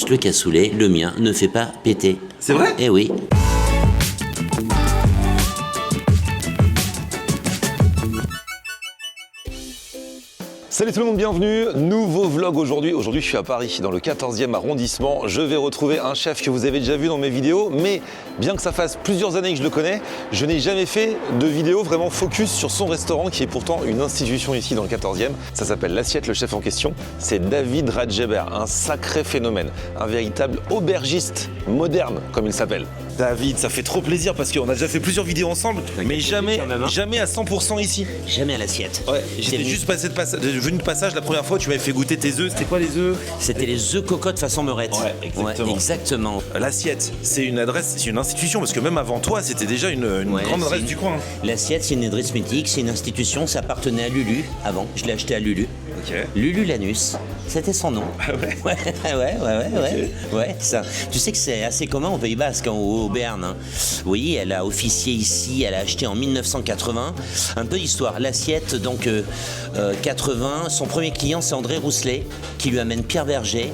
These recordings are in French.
Le cassoulet, le mien, ne fait pas péter. C'est vrai? Eh oui. Salut tout le monde, bienvenue, nouveau vlog aujourd'hui. Aujourd'hui je suis à Paris, dans le 14e arrondissement. Je vais retrouver un chef que vous avez déjà vu dans mes vidéos, mais bien que ça fasse plusieurs années que je le connais, je n'ai jamais fait de vidéo vraiment focus sur son restaurant qui est pourtant une institution ici dans le 14e. Ça s'appelle L'Assiette, le chef en question, c'est David Radjeber, un sacré phénomène, un véritable aubergiste moderne comme il s'appelle. David, ça fait trop plaisir parce qu'on a déjà fait plusieurs vidéos ensemble, mais jamais à 100% ici. Jamais à l'assiette. Ouais, j'étais juste venu de passage la première fois, tu m'avais fait goûter tes œufs. C'était quoi les œufs? C'était les œufs cocottes façon meurette. Ouais, exactement. Ouais, exactement. L'Assiette, c'est une adresse, c'est une institution, parce que même avant toi, c'était déjà une grande adresse du coin. L'assiette, c'est une adresse mythique, c'est une institution, ça appartenait à Lulu avant. Je l'ai acheté à Lulu. Ok. Lulu Lanus, c'était son nom. Ah ouais? Ouais, ça. Tu sais que c'est assez commun au Pays Basque, au Béarn. Hein. Oui, elle a officié ici, elle a acheté en 1980. Un peu d'histoire. L'Assiette, donc 80, son premier client, c'est André Rousselet, qui lui amène Pierre Berger.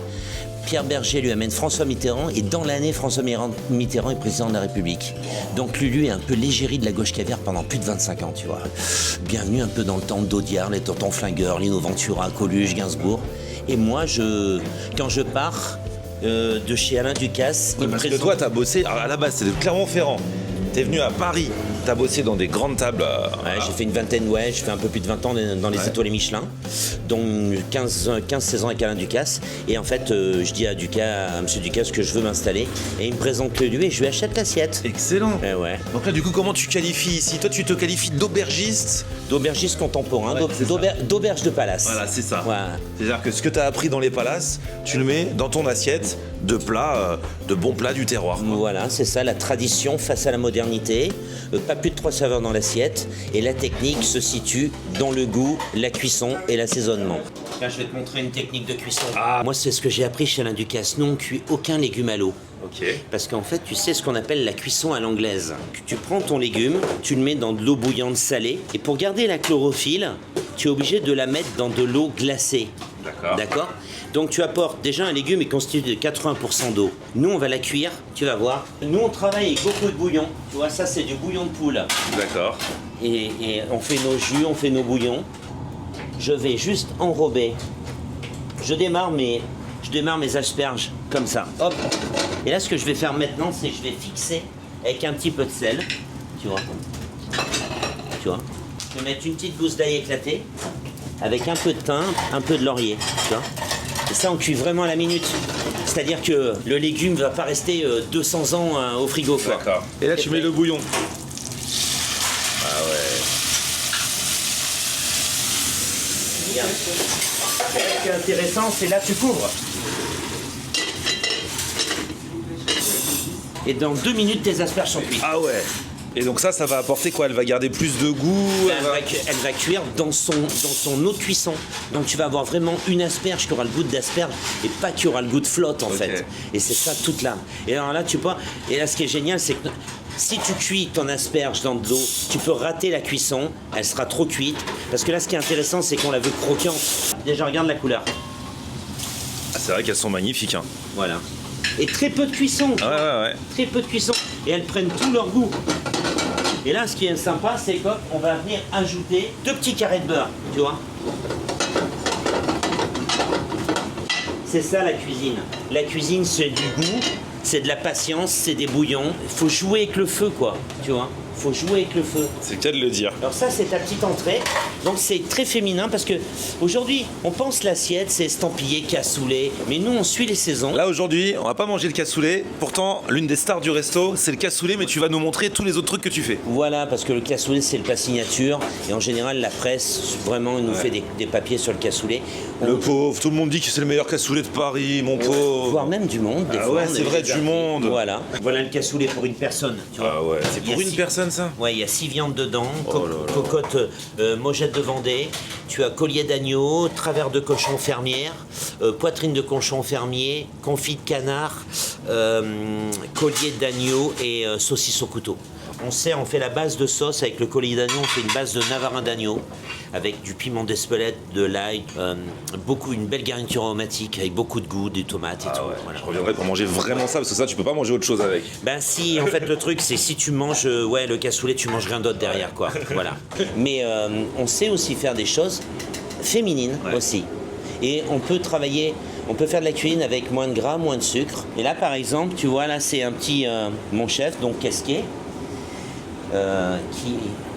Pierre Berger lui amène François Mitterrand et dans l'année, François Mitterrand est président de la République. Donc Lulu est un peu l'égérie de la gauche caviar pendant plus de 25 ans, tu vois. Bienvenue un peu dans le temps d'Audiard, les Tontons Flingueurs, Lino Ventura, Coluche, Gainsbourg. Et moi, quand je pars de chez Alain Ducasse, il me Parce présente... que toi, t'as bossé, alors à la base, c'est de Clermont-Ferrand. T'es venu à Paris, t'as bossé dans des grandes tables. Ouais, j'ai fait une vingtaine, j'ai fait un peu plus de 20 ans dans les étoiles Michelin, dont 15-16 ans avec Alain Ducasse. Et en fait, je dis à M. Ducasse que je veux m'installer. Et il me présente le lieu et je lui achète l'assiette. Excellent. Ouais. Donc là, du coup, comment tu qualifies ici? Toi, tu te qualifies d'aubergiste? D'aubergiste contemporain, Ouais, d'auberge de palace. Voilà, c'est ça. Ouais. C'est-à-dire que ce que tu as appris dans les palaces, tu le mets dans ton assiette de plats, de bons plats du terroir. Quoi. Voilà, c'est ça, la tradition face à la modernité. Pas plus de 3 saveurs dans l'assiette. Et la technique se situe dans le goût, la cuisson et l'assaisonnement. Là, je vais te montrer une technique de cuisson. Moi, c'est ce que j'ai appris chez Alain Ducasse. Nous, on cuit aucun légume à l'eau. Ok. Parce qu'en fait, tu sais ce qu'on appelle la cuisson à l'anglaise. Tu prends ton légume, tu le mets dans de l'eau bouillante salée, et pour garder la chlorophylle, tu es obligé de la mettre dans de l'eau glacée. D'accord. Donc tu apportes déjà un légume est constitué de 80% d'eau. Nous, on va la cuire, tu vas voir. Nous, on travaille avec beaucoup de bouillon. Tu vois, ça, c'est du bouillon de poule. D'accord. Et on fait nos jus, on fait nos bouillons. Je vais juste enrober. Je démarre mes asperges comme ça. Hop. Et là, ce que je vais faire maintenant, c'est que je vais fixer avec un petit peu de sel. Tu vois. Je vais mettre une petite gousse d'ail éclatée avec un peu de thym, un peu de laurier. Tu vois. Et ça, on cuit vraiment à la minute. C'est-à-dire que le légume ne va pas rester 200 ans au frigo. Quoi. D'accord. Et là, tu mets le bouillon. Ah ouais. Bien. Ce qui est intéressant, c'est là tu couvres. Et dans 2 minutes, tes asperges sont cuites. Ah ouais. Et donc ça va apporter quoi? Elle va garder plus de goût? Elle va cuire dans son eau de cuisson. Donc tu vas avoir vraiment une asperge qui aura le goût d'asperge et pas qui aura le goût de flotte en fait. Et c'est ça toute là. Et alors là, et là, ce qui est génial, c'est que si tu cuis ton asperge dans de l'eau, tu peux rater la cuisson, elle sera trop cuite. Parce que là, ce qui est intéressant, c'est qu'on la veut croquante. Déjà, regarde la couleur. Ah, c'est vrai qu'elles sont magnifiques. Hein. Voilà. Et très peu de cuisson. Ouais. Très peu de cuisson. Et elles prennent tout leur goût. Et là, ce qui est sympa, c'est qu'on va venir ajouter 2 petits carrés de beurre, tu vois. C'est ça la cuisine. La cuisine, c'est du goût, c'est de la patience, c'est des bouillons. Il faut jouer avec le feu, quoi, tu vois. Faut jouer avec le feu. C'est le cas de le dire. Alors ça, c'est ta petite entrée. Donc c'est très féminin parce que aujourd'hui, on pense l'assiette, c'est estampillé, cassoulet. Mais nous, on suit les saisons. Là aujourd'hui, on va pas manger le cassoulet. Pourtant, l'une des stars du resto, c'est le cassoulet, mais tu vas nous montrer tous les autres trucs que tu fais. Voilà, parce que le cassoulet, c'est le plat signature. Et en général, la presse, vraiment, nous fait des papiers sur le cassoulet. Le pauvre, tout le monde dit que c'est le meilleur cassoulet de Paris, mon pauvre. Voire même du monde. Des fois, ouais, c'est vrai, du monde. Voilà le cassoulet pour une personne. Tu vois. Ah ouais, c'est pour une personne ça? Ouais, il y a 6 viandes dedans, cocotte, mojette de Vendée, tu as collier d'agneau, travers de cochon fermière, poitrine de cochon fermier, confit de canard, collier d'agneau et saucisse au couteau. on fait la base de sauce avec le collier d'agneau, on fait une base de navarin d'agneau avec du piment d'Espelette, de l'ail, une belle garniture aromatique avec beaucoup de goût, des tomates et tout. Ouais. Voilà. Je reviendrai pour manger vraiment ça, parce que ça, tu peux pas manger autre chose avec. Ben si, en fait le truc c'est si tu manges le cassoulet, tu manges rien d'autre derrière quoi. Voilà. Mais on sait aussi faire des choses féminines aussi. Et on peut faire de la cuisine avec moins de gras, moins de sucre. Et là par exemple, tu vois là c'est un petit mon chef donc Casquet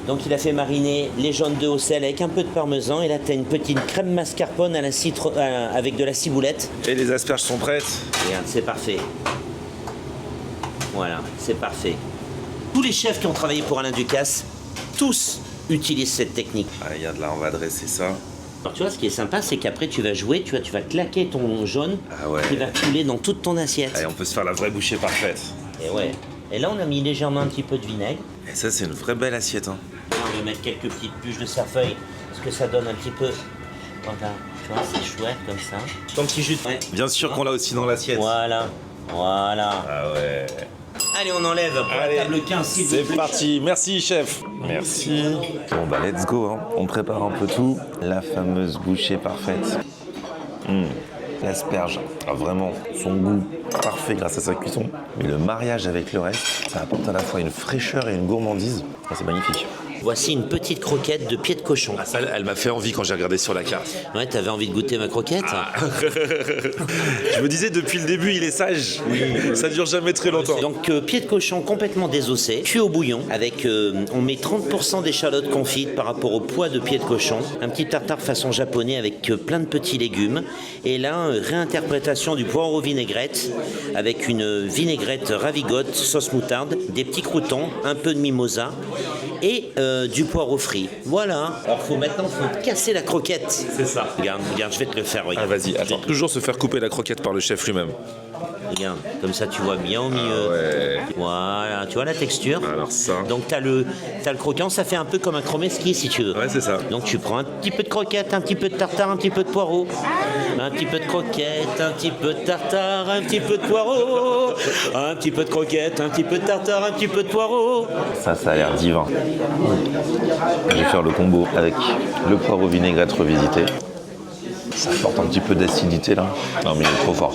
donc il a fait mariner les jaunes d'œufs au sel avec un peu de parmesan et là tu as une petite crème mascarpone avec de la ciboulette. Et les asperges sont prêtes. Regarde, c'est parfait. Voilà, c'est parfait. Tous les chefs qui ont travaillé pour Alain Ducasse, tous utilisent cette technique. Ah, regarde là, on va dresser ça. Alors tu vois, ce qui est sympa, c'est qu'après tu vas jouer, tu vas claquer ton jaune qui va couler dans toute ton assiette. Allez, on peut se faire la vraie bouchée parfaite. Et ouais. Et là, on a mis légèrement un petit peu de vinaigre. Et ça, c'est une vraie belle assiette. Hein. Là, on va mettre quelques petites bûches de cerfeuil, parce que ça donne un petit peu... Voilà, tu vois, c'est chouette comme ça. Ton petit jus de... Ouais. Bien sûr qu'on l'a aussi dans l'assiette. Voilà. Ah ouais. Allez, on enlève pour la table 15, s'il vous plaît. C'est parti, merci chef. Merci. Bon bah let's go, hein. On prépare un peu tout. La fameuse bouchée parfaite. L'asperge a vraiment son goût parfait grâce à sa cuisson. Mais le mariage avec le reste, ça apporte à la fois une fraîcheur et une gourmandise. Ah, c'est magnifique. Voici une petite croquette de pied de cochon. Ah, ça, elle m'a fait envie quand j'ai regardé sur la carte. Ouais, t'avais envie de goûter ma croquette Je me disais depuis le début, il est sage. Ça dure jamais très longtemps. Donc pied de cochon complètement désossé, cuit au bouillon, avec on met 30% d'échalotes confites par rapport au poids de pied de cochon, un petit tartare façon japonais avec plein de petits légumes, et là réinterprétation du poireau vinaigrette avec une vinaigrette ravigote, sauce moutarde, des petits croûtons, un peu de mimosa et du poireau frit. Voilà. Alors maintenant faut casser la croquette. C'est ça. Regarde, je vais te le faire. Regarde. Ah vas-y, attends. Toujours se faire couper la croquette par le chef lui-même. Regarde, comme ça tu vois bien au milieu. Ouais. Voilà, tu vois la texture. Alors ça. Donc t'as le croquant, ça fait un peu comme un chromeski si tu veux. Ouais, c'est ça. Donc tu prends un petit peu de croquette, un petit peu de tartare, un petit peu de poireau. Un petit peu de croquette, un petit peu de tartare, un petit peu de poireau. Un petit peu de croquette, un petit peu de tartare, un petit peu de poireau. Ça a l'air divin. Je vais faire le combo avec le poireau vinaigrette revisité. Ça apporte un petit peu d'acidité là. Non mais il est trop fort.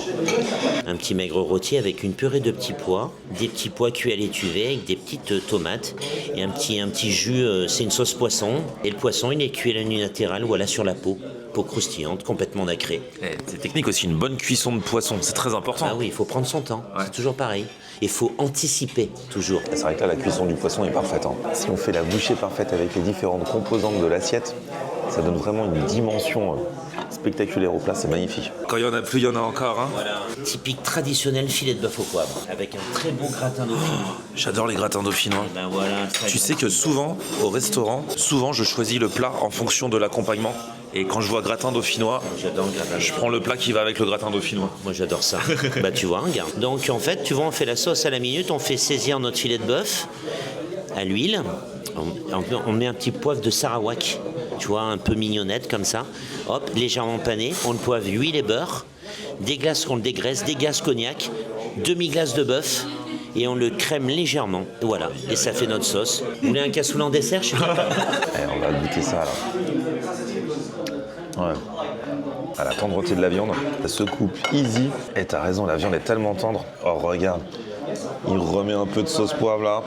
Un petit maigre rôti avec une purée de petits pois, des petits pois cuits à l'étuvée avec des petites tomates et un petit jus, c'est une sauce poisson. Et le poisson il est cuit à la unilatérale, voilà sur la peau croustillante, complètement nacrée. C'est technique aussi, une bonne cuisson de poisson, c'est très important. Ah oui, il faut prendre son temps, c'est toujours pareil. Il faut anticiper, toujours. C'est vrai que là, la cuisson du poisson est parfaite. Hein. Si on fait la bouchée parfaite avec les différentes composantes de l'assiette, ça donne vraiment une dimension spectaculaire au plat, c'est magnifique. Quand il y en a plus, il y en a encore. Hein. Voilà, typique traditionnel filet de bœuf au poivre, avec un très beau gratin dauphinois. J'adore les gratins dauphinois. Ben voilà, tu sais que souvent, au restaurant, je choisis le plat en fonction de l'accompagnement. Et quand je vois gratin dauphinois, j'adore le gratin. Je prends le plat qui va avec le gratin dauphinois. Moi j'adore ça. Bah tu vois, regarde. Donc en fait, tu vois, on fait la sauce à la minute, on fait saisir notre filet de bœuf à l'huile. On met un petit poivre de Sarawak, tu vois, un peu mignonnette comme ça. Hop, légèrement pané. On le poivre huile et beurre. Des glaces qu'on le dégraisse, des glaces cognac, demi-glace de bœuf. Et on le crème légèrement. Voilà. Et ça fait notre sauce. Vous voulez un cassoulet en dessert, je sais pas. On va goûter ça là. Ouais. À la tendreté de la viande, ça se coupe easy. Et t'as raison, la viande est tellement tendre. Oh regarde, il remet un peu de sauce poivre là.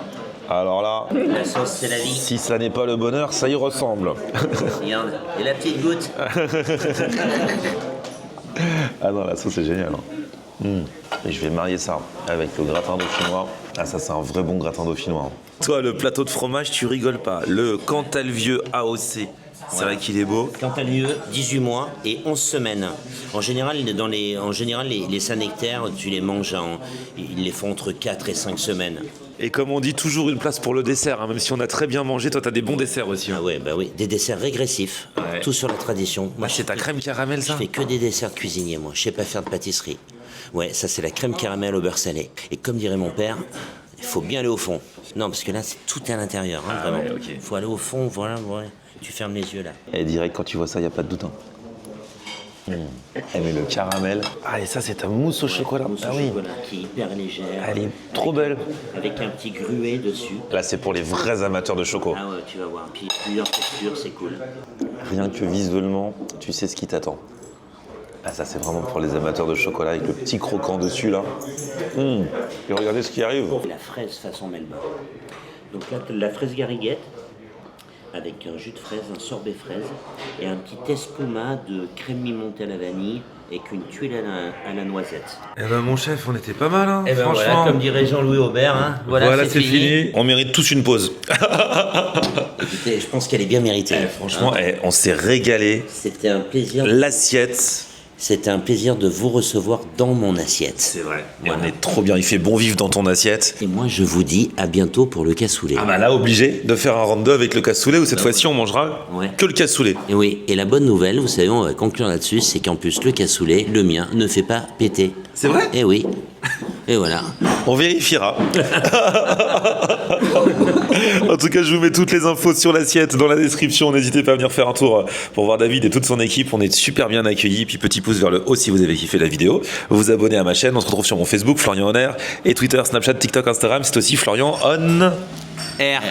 Alors là, la sauce c'est la vie. Si ça n'est pas le bonheur, ça y ressemble. Regarde, et la petite goutte. Ah non, la sauce est géniale. Et je vais marier ça avec le gratin dauphinois. Ah ça c'est un vrai bon gratin dauphinois. Toi, le plateau de fromage, tu rigoles pas. Le Cantal-Vieux AOC. C'est vrai qu'il est beau. Cantal-Vieux, 18 mois et 11 semaines. En général, les Saint-Nectaire, tu les manges, ils les font entre 4 et 5 semaines. Et comme on dit, toujours une place pour le dessert, hein, même si on a très bien mangé, toi t'as des bons desserts aussi. Hein. Ah ouais, bah oui, des desserts régressifs, tout sur la tradition. Moi, c'est ta crème caramel ça? Je fais que des desserts cuisiniers, moi, je sais pas faire de pâtisserie. Ouais, ça c'est la crème caramel au beurre salé. Et comme dirait mon père, il faut bien aller au fond. Non, parce que là, c'est tout à l'intérieur, hein, vraiment. Ouais, okay. Faut aller au fond, voilà. Tu fermes les yeux là. Et direct, quand tu vois ça, il n'y a pas de doute. Hein. Eh, mais le caramel. Ah, et ça, c'est ta mousse au chocolat. Mousse Ah au oui. chocolat qui est hyper légère. Elle est trop belle. Avec un petit gruet dessus. Là, c'est pour les vrais amateurs de choco. Ah ouais, tu vas voir. Puis plusieurs textures, c'est cool. Rien que visuellement, tu sais ce qui t'attend. Ah, ça, c'est vraiment pour les amateurs de chocolat avec le petit croquant dessus, là. Et regardez ce qui arrive. La fraise façon Melba. Donc là, la fraise gariguette avec un jus de fraise, un sorbet fraise et un petit espuma de crème montée à la vanille avec une tuile à la noisette. Eh ben, mon chef, on était pas mal, hein, Et ben franchement. voilà, comme dirait Jean-Louis Aubert, hein, voilà, c'est fini. On mérite tous une pause. Écoutez, je pense qu'elle est bien méritée. Franchement, on s'est régalé. C'était un plaisir. L'assiette. C'était un plaisir de vous recevoir dans mon assiette. C'est vrai. Et Voilà. on est trop bien. Il fait bon vivre dans ton assiette. Et moi, je vous dis à bientôt pour le cassoulet. Ah bah là, obligé de faire un round 2 avec le cassoulet où cette fois-ci, on mangera Ouais. que le cassoulet. Et oui, et la bonne nouvelle, vous savez, on va conclure là-dessus, c'est qu'en plus, le cassoulet, le mien, ne fait pas péter. C'est vrai ? Et oui. Et voilà. On vérifiera. En tout cas, je vous mets toutes les infos sur l'assiette dans la description. N'hésitez pas à venir faire un tour pour voir David et toute son équipe. On est super bien accueillis. Puis petit pouce vers le haut si vous avez kiffé la vidéo. Vous vous abonnez à ma chaîne. On se retrouve sur mon Facebook, Florian On Air, et Twitter, Snapchat, TikTok, Instagram. C'est aussi Florian On R.